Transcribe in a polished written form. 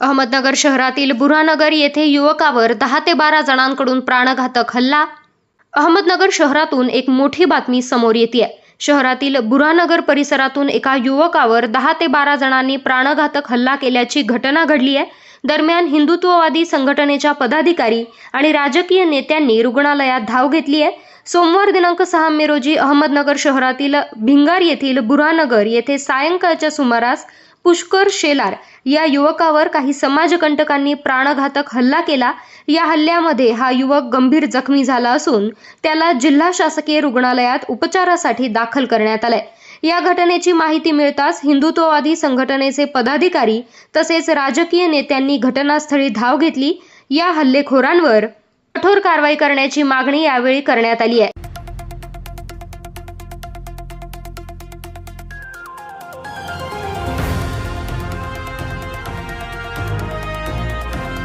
अहमदनगर शहरातील बुऱ्हाणनगर येथे युवकावर 10 ते 12 जणांकडून प्राणघातक हल्ला। अहमदनगर शहरातून एक मोठी बातमी समोर येते। शहरातील बुऱ्हाणनगर परिसरातून एका युवकावर 10 ते 12 जणांनी प्राणघातक हल्ला केल्याची घटना घडली आहे। दरम्यान हिंदुत्ववादी संघटनेच्या पदाधिकारी आणि राजकीय नेत्यांनी रुग्णालयात धाव घेतली आहे। सोमवार दिनांक 6 मे रोजी अहमदनगर शहरातील भिंगार येथील बुऱ्हाणनगर येथे सायंकाळच्या सुमारास पुष्कर शेलार या युवकावर काही समाजकंटकांनी प्राणघातक हल्ला केला। या हल्ल्यामध्ये हा युवक गंभीर जखमी झाला असून त्याला जिल्हा शासकीय रुग्णालयात उपचारासाठी दाखल करण्यात आले। या घटनेची माहिती मिळताच हिंदुत्ववादी संघटनेचे पदाधिकारी तसेच राजकीय नेत्यांनी घटनास्थळी धाव घेतली। या हल्लेखोरांवर कठोर कारवाई करण्याची मागणी यावेळी करण्यात आली आहे।